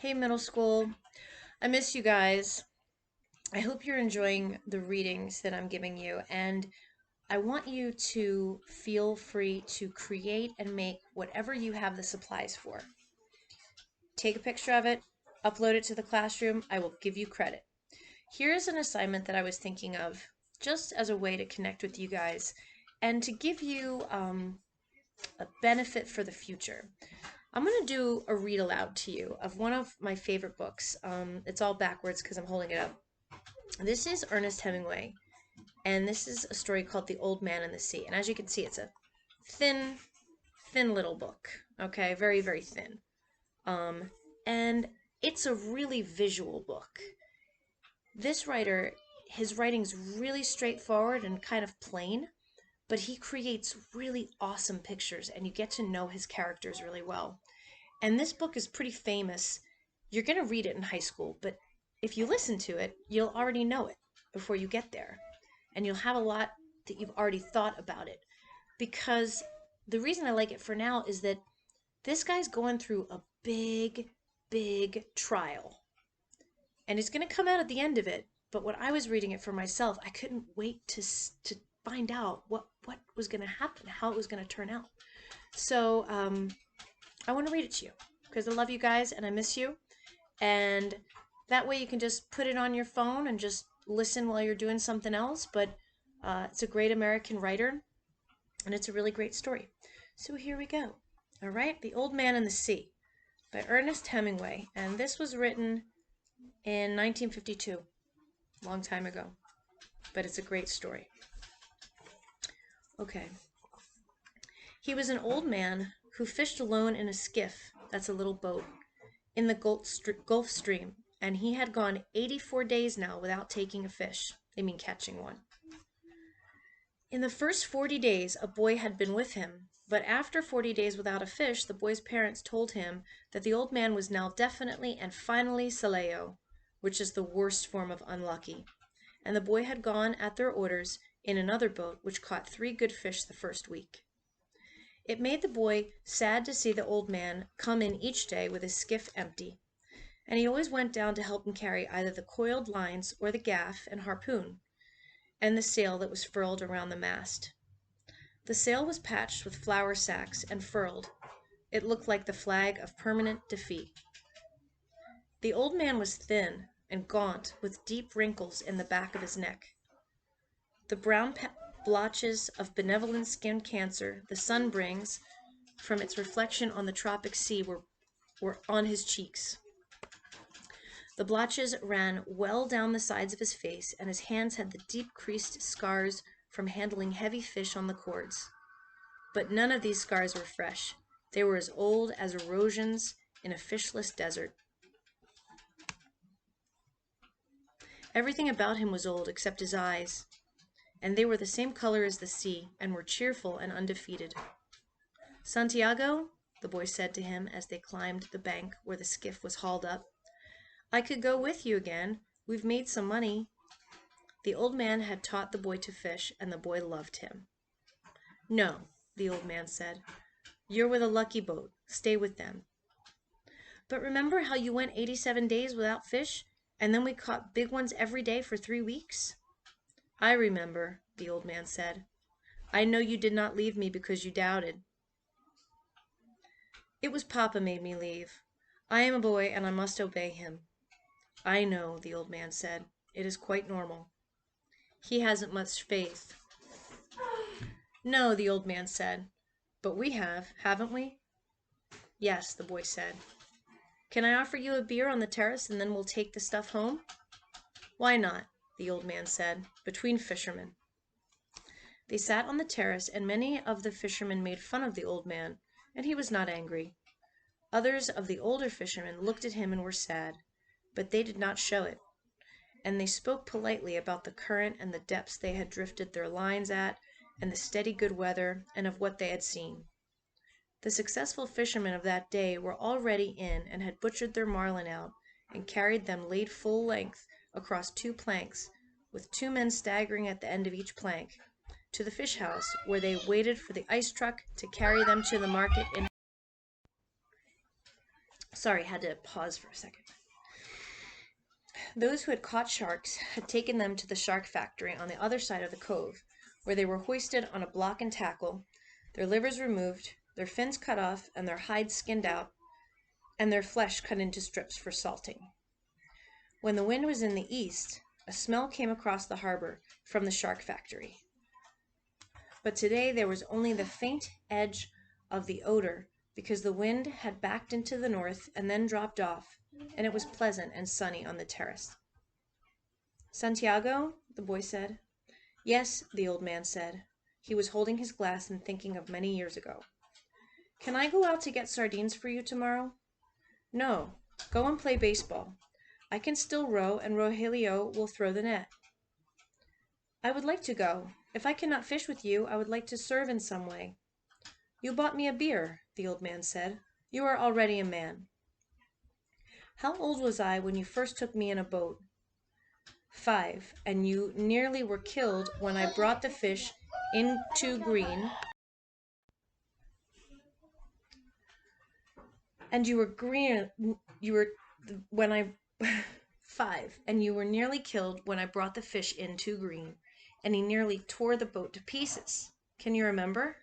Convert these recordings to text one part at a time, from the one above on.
Hey, middle school. I miss you guys. I hope you're enjoying the readings that I'm giving you, and I want you to feel free to create and make whatever you have the supplies for. Take a picture of it, upload it to the classroom. I will give you credit. Here's an assignment that I was thinking of just as a way to connect with you guys and to give you a benefit for the future. I'm going to do a read aloud to you of one of my favorite books. It's all backwards because I'm holding it up. This is Ernest Hemingway, and this is a story called The Old Man and the Sea. And as you can see, it's a thin, thin little book. Okay, very, very thin. Um, and it's a really visual book. This writer, his writing's really straightforward and kind of plain, but he creates really awesome pictures, and you get to know his characters really well. And this book is pretty famous. You're going to read it in high school, but if you listen to it, you'll already know it before you get there. And you'll have a lot that you've already thought about it. Because the reason I like it for now is that this guy's going through a big, big trial. And he's going to come out at the end of it. But when I was reading it for myself, I couldn't wait to find out what was going to happen, how it was going to turn out. So I want to read it to you because I love you guys and I miss you. And that way you can just put it on your phone and just listen while you're doing something else. But it's a great American writer, and it's a really great story. So here we go. All right, The Old Man and the Sea by Ernest Hemingway. And this was written in 1952, a long time ago. But it's a great story. Okay. He was an old man who fished alone in a skiff, that's a little boat, in the Gulf Stream, and he had gone 84 days now without taking a fish. They mean catching one. In the first 40 days, a boy had been with him, but after 40 days without a fish, the boy's parents told him that the old man was now definitely and finally Saleo, which is the worst form of unlucky, and the boy had gone at their orders in another boat which caught 3 good fish the first week. It made the boy sad to see the old man come in each day with his skiff empty, and he always went down to help him carry either the coiled lines or the gaff and harpoon, and the sail that was furled around the mast. The sail was patched with flour sacks and furled. It looked like the flag of permanent defeat. The old man was thin and gaunt, with deep wrinkles in the back of his neck. The brown blotches of benevolent skin cancer the sun brings from its reflection on the tropic sea were on his cheeks. The blotches ran well down the sides of his face, and his hands had the deep creased scars from handling heavy fish on the cords. But none of these scars were fresh. They were as old as erosions in a fishless desert. Everything about him was old except his eyes, and they were the same color as the sea, and were cheerful and undefeated. "Santiago," the boy said to him as they climbed the bank where the skiff was hauled up, "I could go with you again. We've made some money." The old man had taught the boy to fish, and the boy loved him. "No," the old man said. "You're with a lucky boat. Stay with them." "But remember how you went 87 days without fish, and then we caught big ones every day for 3 weeks?" "I remember," the old man said. "I know you did not leave me because you doubted." "It was Papa made me leave. I am a boy and I must obey him." "I know," the old man said. "It is quite normal." "He hasn't much faith." "No," the old man said. "But we have, haven't we?" "Yes," the boy said. "Can I offer you a beer on the terrace and then we'll take the stuff home?" "Why not?" the old man said, "between fishermen." They sat on the terrace, and many of the fishermen made fun of the old man, and he was not angry. Others of the older fishermen looked at him and were sad, but they did not show it, and they spoke politely about the current and the depths they had drifted their lines at, and the steady good weather, and of what they had seen. The successful fishermen of that day were already in and had butchered their marlin out, and carried them laid full length across 2 planks, with 2 men staggering at the end of each plank, to the fish house, where they waited for the ice truck to carry them to the market in. Sorry, had to pause for a second. Those who had caught sharks had taken them to the shark factory on the other side of the cove, where they were hoisted on a block and tackle, their livers removed, their fins cut off, and their hides skinned out, and their flesh cut into strips for salting. When the wind was in the east, a smell came across the harbor from the shark factory. But today there was only the faint edge of the odor because the wind had backed into the north and then dropped off, and it was pleasant and sunny on the terrace. Santiago, the boy said. Yes, the old man said. He was holding his glass and thinking of many years ago. Can I go out to get sardines for you tomorrow? No, go and play baseball. I can still row, and Rogelio will throw the net. I would like to go. If I cannot fish with you, I would like to serve in some way. You bought me a beer, the old man said. You are already a man. How old was I when you first took me in a boat? 5, and you nearly were killed when I brought the fish into green. And you were when I 5, and you were nearly killed when I brought the fish in too green, and he nearly tore the boat to pieces. Can you remember?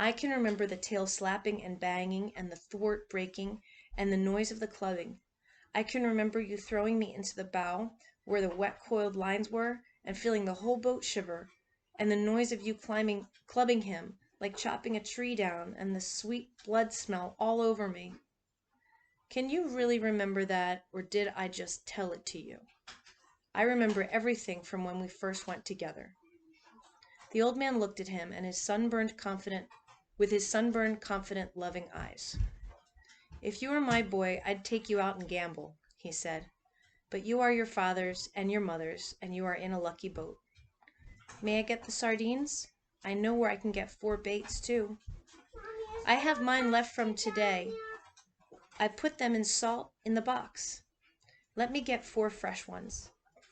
I can remember the tail slapping and banging, and the thwart breaking, and the noise of the clubbing. I can remember you throwing me into the bow, where the wet coiled lines were, and feeling the whole boat shiver, and the noise of you clubbing him, like chopping a tree down, and the sweet blood smell all over me. Can you really remember that, or did I just tell it to you? I remember everything from when we first went together. The old man looked at him, and with his sunburned, confident, loving eyes. If you were my boy, I'd take you out and gamble, he said. But you are your father's and your mother's, and you are in a lucky boat. May I get the sardines? I know where I can get 4 baits, too. I have mine left from today. I put them in salt in the box. Let me get 4 fresh ones.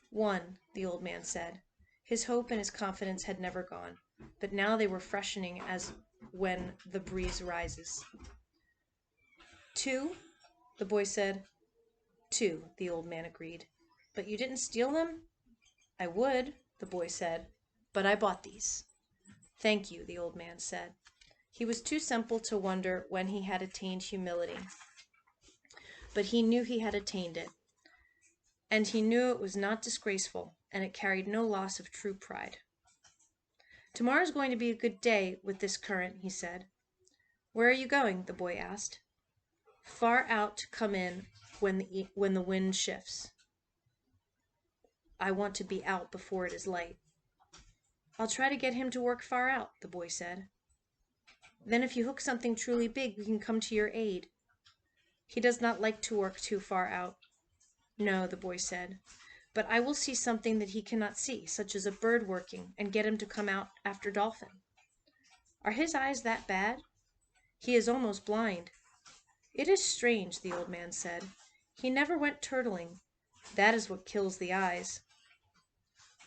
1, the old man said. His hope and his confidence had never gone, but now they were freshening as when the breeze rises. 2, the boy said. 2, the old man agreed. But you didn't steal them? I would, the boy said, but I bought these. Thank you, the old man said. He was too simple to wonder when he had attained humility, but he knew he had attained it, and he knew it was not disgraceful, and it carried no loss of true pride. Tomorrow's going to be a good day with this current, he said. Where are you going? The boy asked. Far out to come in when the wind shifts. I want to be out before it is light. I'll try to get him to work far out, the boy said. Then if you hook something truly big, we can come to your aid. He does not like to work too far out. No, the boy said, but I will see something that he cannot see, such as a bird working, and get him to come out after dolphin. Are his eyes that bad? He is almost blind. It is strange, the old man said. He never went turtling. That is what kills the eyes.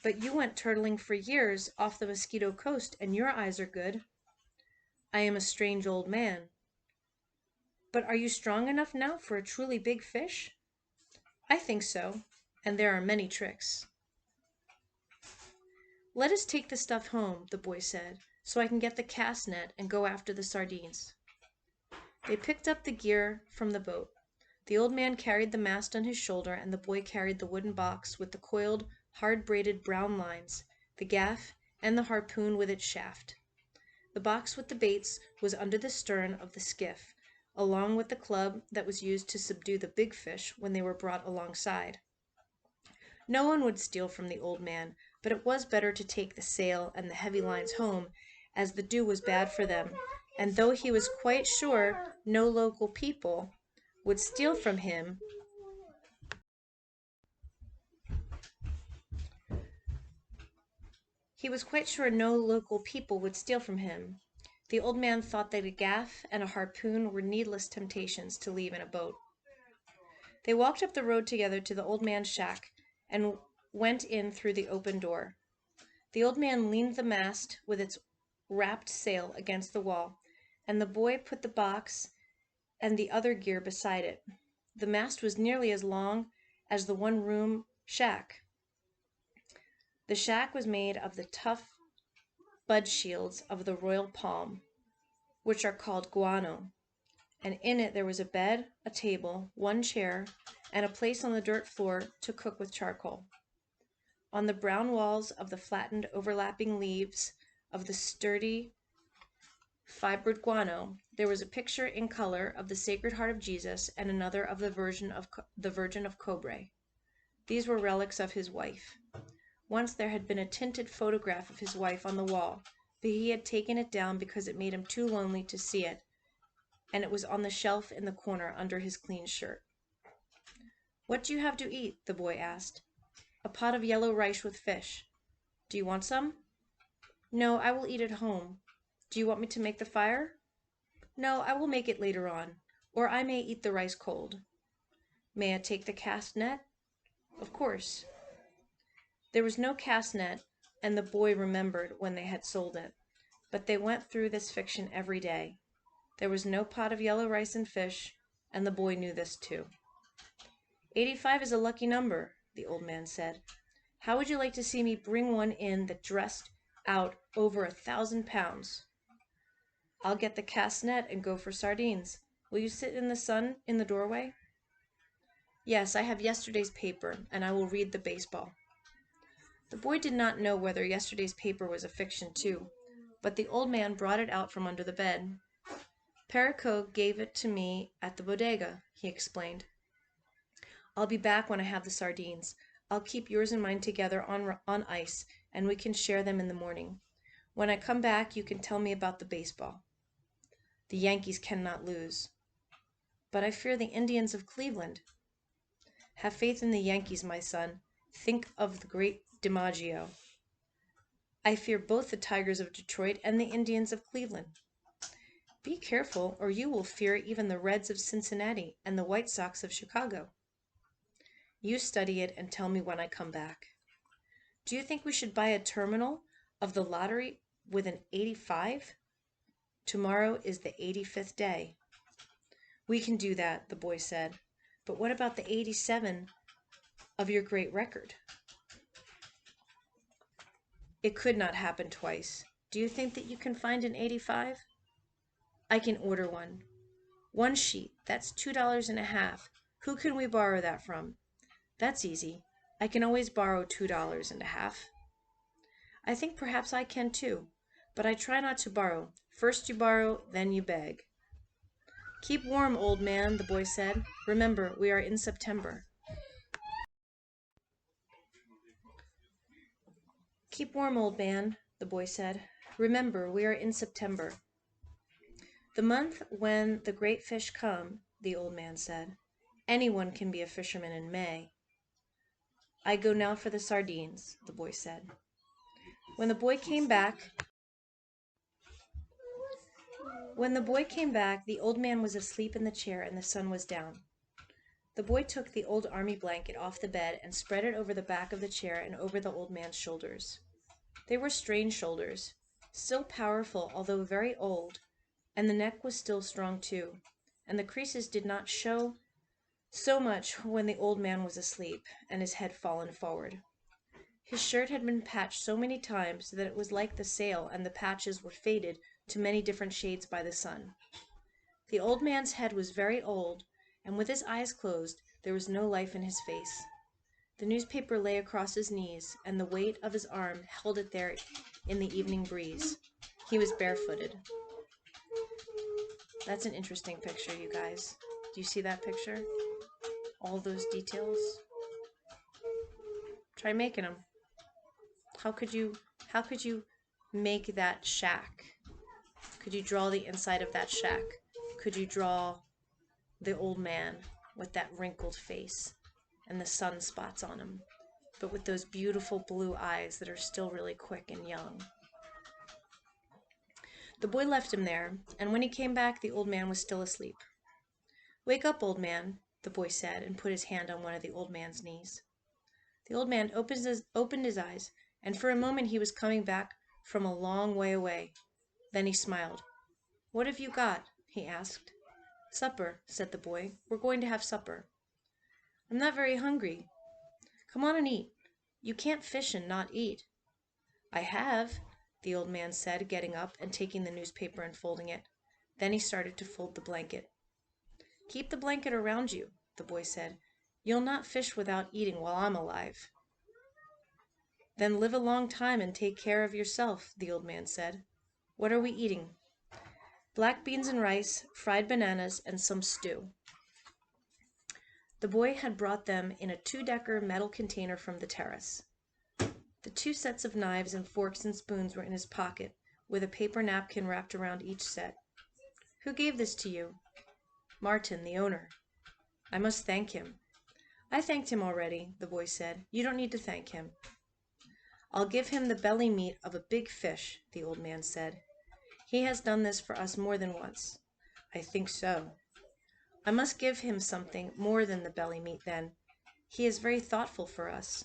But you went turtling for years off the Mosquito Coast, and your eyes are good. I am a strange old man. But are you strong enough now for a truly big fish? I think so, and there are many tricks. Let us take the stuff home, the boy said, so I can get the cast net and go after the sardines. They picked up the gear from the boat. The old man carried the mast on his shoulder, and the boy carried the wooden box with the coiled, hard-braided brown lines, the gaff, and the harpoon with its shaft. The box with the baits was under the stern of the skiff, along with the club that was used to subdue the big fish when they were brought alongside. No one would steal from the old man, but it was better to take the sail and the heavy lines home, as the dew was bad for them, and though he was quite sure no local people would steal from him, the old man thought that a gaff and a harpoon were needless temptations to leave in a boat. They walked up the road together to the old man's shack and went in through the open door. The old man leaned the mast with its wrapped sail against the wall, and the boy put the box and the other gear beside it. The mast was nearly as long as the one-room shack. The shack was made of the tough bud shields of the royal palm, which are called guano, and in it there was a bed, a table, one chair, and a place on the dirt floor to cook with charcoal. On the brown walls of the flattened, overlapping leaves of the sturdy, fibered guano, there was a picture in color of the Sacred Heart of Jesus and another of the Virgin of Cobre. These were relics of his wife. Once there had been a tinted photograph of his wife on the wall, but he had taken it down because it made him too lonely to see it, and it was on the shelf in the corner under his clean shirt. "What do you have to eat?" the boy asked. "A pot of yellow rice with fish. Do you want some?" "No, I will eat at home. Do you want me to make the fire?" "No, I will make it later on, or I may eat the rice cold." "May I take the cast net?" "Of course." There was no cast net, and the boy remembered when they had sold it, but they went through this fiction every day. There was no pot of yellow rice and fish, and the boy knew this too. 85 is a lucky number, the old man said. How would you like to see me bring one in that dressed out over 1,000 pounds? I'll get the cast net and go for sardines. Will you sit in the sun in the doorway? Yes, I have yesterday's paper, and I will read the baseball. The boy did not know whether yesterday's paper was a fiction too, but the old man brought it out from under the bed. Perico gave it to me at the bodega, he explained. I'll be back when I have the sardines. I'll keep yours and mine together on ice, and we can share them in the morning. When I come back, you can tell me about the baseball. The Yankees cannot lose. But I fear the Indians of Cleveland. Have faith in the Yankees, my son. Think of the great DiMaggio. I fear both the Tigers of Detroit and the Indians of Cleveland. Be careful, or you will fear even the Reds of Cincinnati and the White Sox of Chicago. You study it and tell me when I come back. Do you think we should buy a terminal of the lottery with an 85? Tomorrow is the 85th day. We can do that, the boy said. But what about the 87 of your great record? It could not happen twice. Do you think that you can find an 85? I can order one. One sheet, that's $2.50. Who can we borrow that from? That's easy. I can always borrow $2.50. I think perhaps I can too, but I try not to borrow. First you borrow, then you beg. Keep warm, old man, the boy said. Remember, we are in September. Keep warm, old man, the boy said. Remember, we are in September. The month when the great fish come, the old man said. Anyone can be a fisherman in May. I go now for the sardines, the boy said. When the boy came back, the old man was asleep in the chair and the sun was down. The boy took the old army blanket off the bed and spread it over the back of the chair and over the old man's shoulders. They were strange shoulders, still powerful although very old, and the neck was still strong too, and the creases did not show so much when the old man was asleep and his head fallen forward. His shirt had been patched so many times that it was like the sail, and the patches were faded to many different shades by the sun. The old man's head was very old, and with his eyes closed, there was no life in his face. The newspaper lay across his knees, and the weight of his arm held it there in the evening breeze. He was barefooted. That's an interesting picture, you guys. Do you see that picture? All those details? Try making them. How could you make that shack? Could you draw the inside of that shack? Could you draw the old man with that wrinkled face and the sunspots on him, but with those beautiful blue eyes that are still really quick and young? The boy left him there, and when he came back, the old man was still asleep. Wake up, old man, the boy said, and put his hand on one of the old man's knees. The old man opened his eyes, and for a moment he was coming back from a long way away. Then he smiled. What have you got? He asked. Supper, said the boy. We're going to have supper. I'm not very hungry. Come on and eat. You can't fish and not eat. I have, the old man said, getting up and taking the newspaper and folding it. Then he started to fold the blanket. Keep the blanket around you, the boy said. You'll not fish without eating while I'm alive. Then live a long time and take care of yourself, the old man said. What are we eating? Black beans and rice, fried bananas, and some stew. The boy had brought them in a 2-decker metal container from the terrace. The 2 sets of knives and forks and spoons were in his pocket, with a paper napkin wrapped around each set. Who gave this to you? Martin, the owner. I must thank him. I thanked him already, the boy said. You don't need to thank him. I'll give him the belly meat of a big fish, the old man said. He has done this for us more than once. I think so. I must give him something more than the belly meat then. He is very thoughtful for us.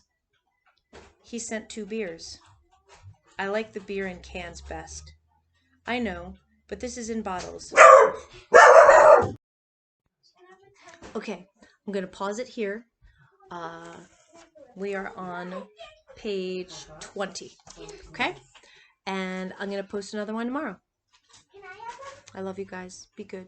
He sent 2 beers. I like the beer in cans best. I know, but this is in bottles. Okay, I'm going to pause it here. We are on page 20, okay? And I'm going to post another one tomorrow. I love you guys. Be good.